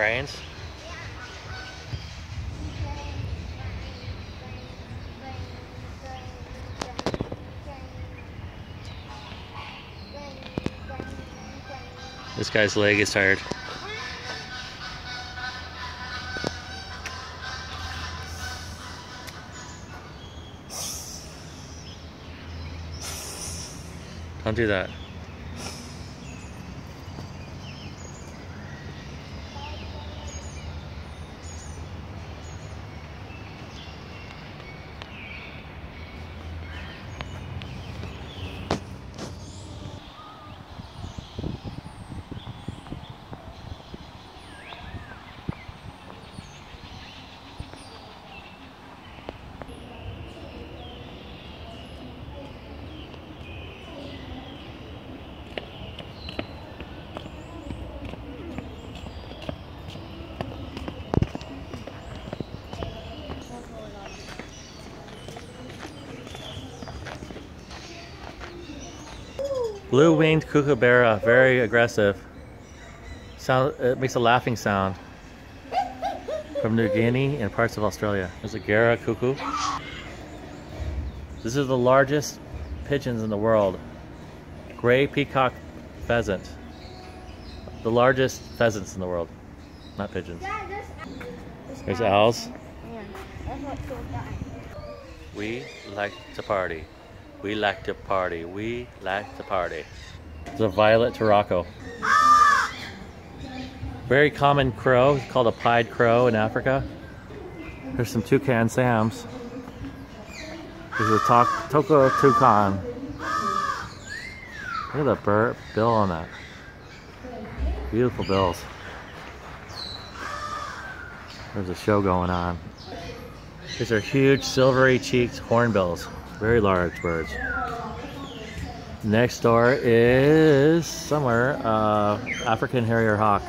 cranes. This guy's leg is tired. Don't do that. Blue-winged kookaburra, very aggressive. Sound, it makes a laughing sound. From New Guinea and parts of Australia. There's a Gara cuckoo. This is the largest pigeons in the world. Gray peacock pheasant. The largest pheasants in the world. Not pigeons. There's owls. We like to party. We like to party. We like to party. It's a violet Tarako. Very common crow, it's called a pied crow in Africa. There's some toucan Sams. There's a Toko toucan. Look at the bill on that. Beautiful bills. There's a show going on. These are huge silvery cheeked hornbills. Very large birds. Next door is somewhere African Harrier Hawk.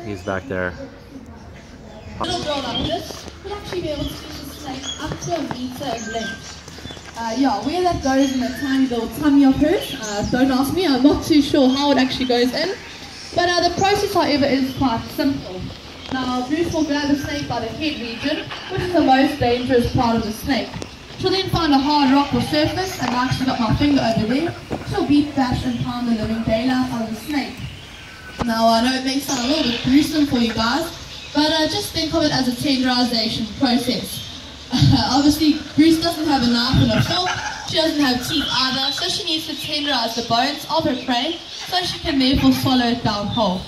He's back there. Little girl like this would actually be able to teach a snake up to a meter in length. Yeah, where that goes in a tiny little tummy of hers, don't ask me, I'm not too sure how it actually goes in. But the process, however, is quite simple. Now, Bruce will grab the snake by the head region, which is the most dangerous part of the snake. She'll then find a hard rock or surface, and like she's got my finger over there, she'll beat, bash, and pound the living daylight out of the snake. Now, I know it may sound a little bit gruesome for you guys, but just think of it as a tenderization process. Obviously, Bruce doesn't have a knife and a fork, she doesn't have teeth either, so she needs to tenderize the bones of her prey, so she can therefore swallow it down whole.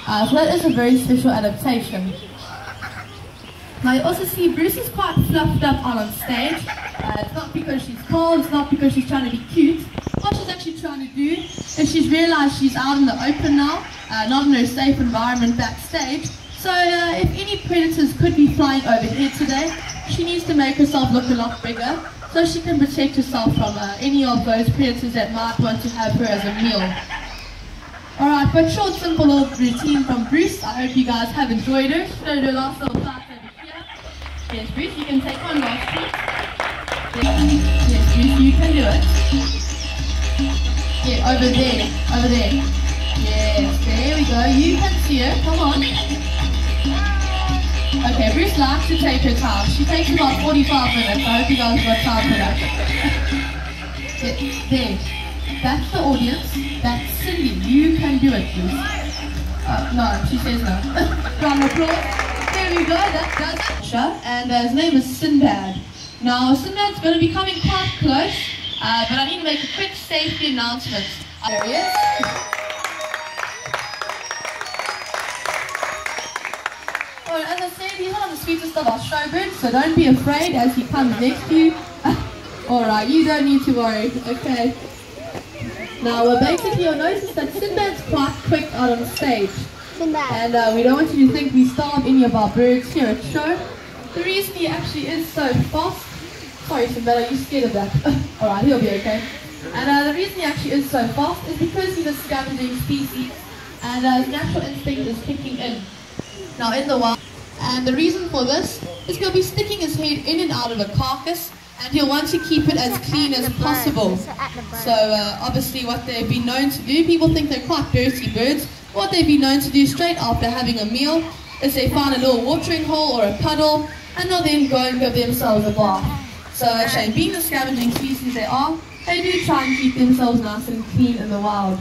So that is a very special adaptation. Now you also see Bruce is quite fluffed up on stage. It's not because she's cold, it's not because she's trying to be cute. What she's actually trying to do is she's realized she's out in the open now, not in her safe environment backstage. So if any predators could be flying overhead today, she needs to make herself look a lot bigger so she can protect herself from any of those predators that might want to have her as a meal. Alright, but short, simple little routine from Bruce. I hope you guys have enjoyed it. She's going to do a last little flight over here. Yes, Bruce, you can take one last please. Yes, Bruce, you can do it. Yeah, over there, over there. Yes, there we go. You can see her. Come on. Okay, Bruce likes to take her time. She takes about 45 minutes. I hope you guys got time for that. Yeah, there. That's the audience. That's Cindy. You can do it, Bruce. No, she says no. Round of applause. There we go. That does it. And his name is Sinbad. Now, Sinbad's going to be coming quite close, but I need to make a quick safety announcement. There he is. Well, as I said, he's one of the sweetest of our showbirds, so don't be afraid as he comes next to you. Alright, you don't need to worry. Okay. Now, basically, you'll notice that Sinbad's quite quick out on stage. And we don't want you to think we starve any of our birds here at show. The reason he actually is so fast... Sorry, Sinbad, are you scared of that? Alright, he'll be okay. And the reason he actually is so fast is because he's a scavenging species, and his natural instinct is kicking in. Now, in the wild. And the reason for this is he'll be sticking his head in and out of a carcass, and he'll want to keep it as clean as possible. So obviously what they've been known to do, people think they're quite dirty birds. What they've been known to do straight after having a meal is they find a little watering hole or a puddle, and they'll then go and give themselves a bath. So actually, being the scavenging species they are, they do try and keep themselves nice and clean in the wild.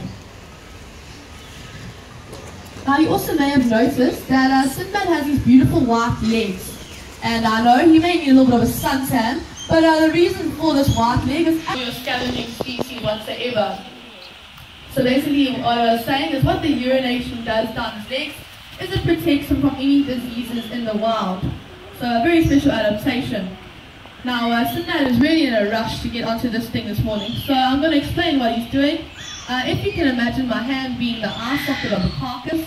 Now you also may have noticed that Sinbad has these beautiful white legs. And I know he may need a little bit of a suntan, but the reason for this white leg is actually a scavenging species whatsoever. So basically what I was saying is what the urination does down his legs is it protects him from any diseases in the wild. So a very special adaptation. Now Sinbad is really in a rush to get onto this thing this morning, so I'm going to explain what he's doing. If you can imagine my hand being the eye socket of a carcass,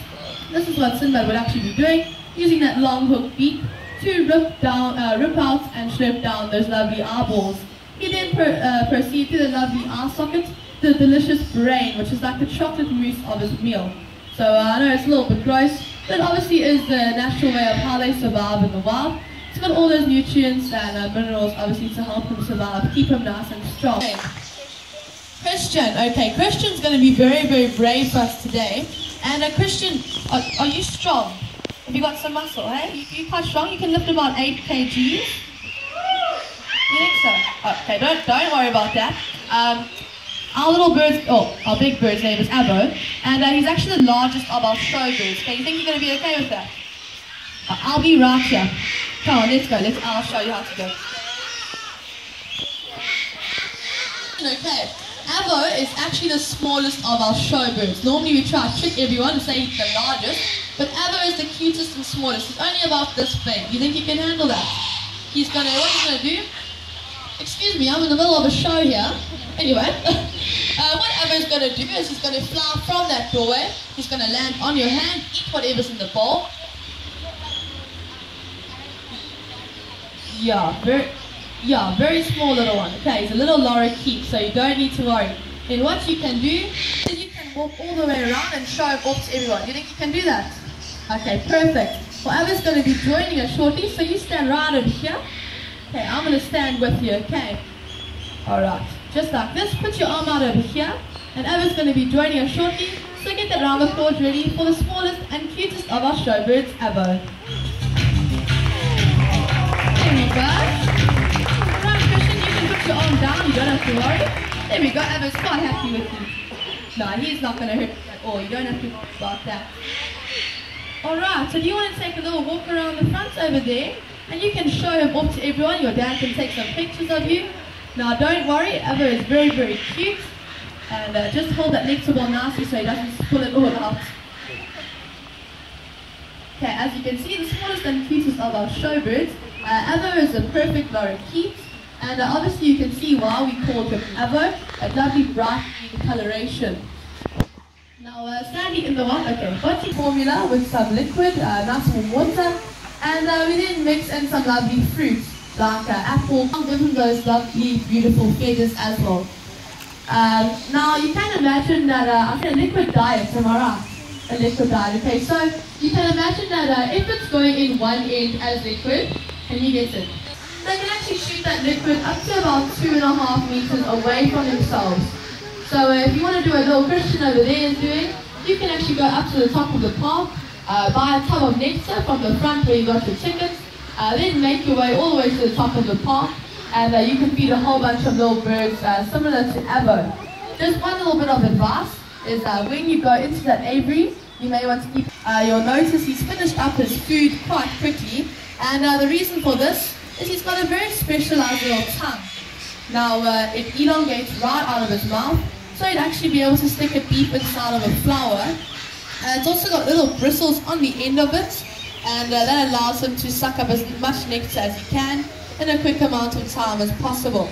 this is what Sinbad would actually be doing, using that long hook beak to rip out and strip down those lovely eyeballs. He then proceeds to the lovely eye socket, the delicious brain, which is like the chocolate mousse of his meal. So I know it's a little bit gross, but obviously is the natural way of how they survive in the wild. It's got all those nutrients and minerals obviously to help him survive, keep him nice and strong. Okay. Christian's going to be very, very brave for us today. And Christian, are you strong? Have you got some muscle, hey? You're quite strong, you can lift about 8 kgs. You think so? Okay, don't worry about that. Our little bird's, our big bird's name is Abo, and he's actually the largest of our show birds. Okay, you think you're going to be okay with that? I'll be right here. Come on, let's go. I'll show you how to go. Okay, Abo is actually the smallest of our show birds. Normally we try to trick everyone and say he's the largest, but Abo is the cutest and smallest. He's only about this big. You think he can handle that? What he's gonna do? Excuse me, I'm in the middle of a show here. Anyway, what Abo's gonna do is he's gonna fly from that doorway. He's gonna land on your hand, eat whatever's in the bowl. Very small little one. Okay, he's a little lorikeet, so you don't need to worry. Then what you can do is you can walk all the way around and show him off to everyone. You think you can do that? Okay, perfect. Well, Ava's going to be joining us shortly, so you stand right over here. Okay, I'm going to stand with you, okay? Alright, just like this, put your arm out over here, and Ava's going to be joining us shortly, so get that round of applause ready for the smallest and cutest of our showbirds, Avo. There we go. Alright, Christian, you can put your arm down, you don't have to worry. There we go, Avo's quite happy with you. No, he's not going to hurt you at all, you don't have to worry about that. Alright, so do you want to take a little walk around the front over there? And you can show him off to everyone. Your dad can take some pictures of you. Now don't worry, Avo is very, very cute. And just hold that neck to ball nicely so he doesn't pull it all out. Okay, as you can see, the smallest and cutest of our showbirds. Avo is a perfect lorikeet. And obviously you can see why we called him Avo, a lovely bright green coloration. Now sadly in the botany formula with some liquid, nice warm water. And we then mix in some lovely fruits like apple. I'll give them those lovely, beautiful feathers as well. Now you can imagine that I said liquid diet, am I right? A liquid diet. Okay, so you can imagine that if it's going in one end as liquid, can you guess it? They can actually shoot that liquid up to about 2.5 meters away from themselves. So if you want to do a little Christian over there is doing, you can actually go up to the top of the park. Buy a tub of nectar from the front where you got your tickets, then make your way all the way to the top of the park, and you can feed a whole bunch of little birds similar to Avo. Just one little bit of advice is when you go into that aviary, you may want to keep, you'll notice he's finished up his food quite quickly, and the reason for this is he's got a very specialized little tongue. Now it elongates right out of his mouth, so he'd actually be able to stick it deep inside of a flower. It's also got little bristles on the end of it, and that allows him to suck up as much nectar as he can in a quick amount of time as possible.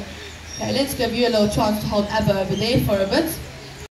Okay, let's give you a little chance to hold Avo over there for a bit.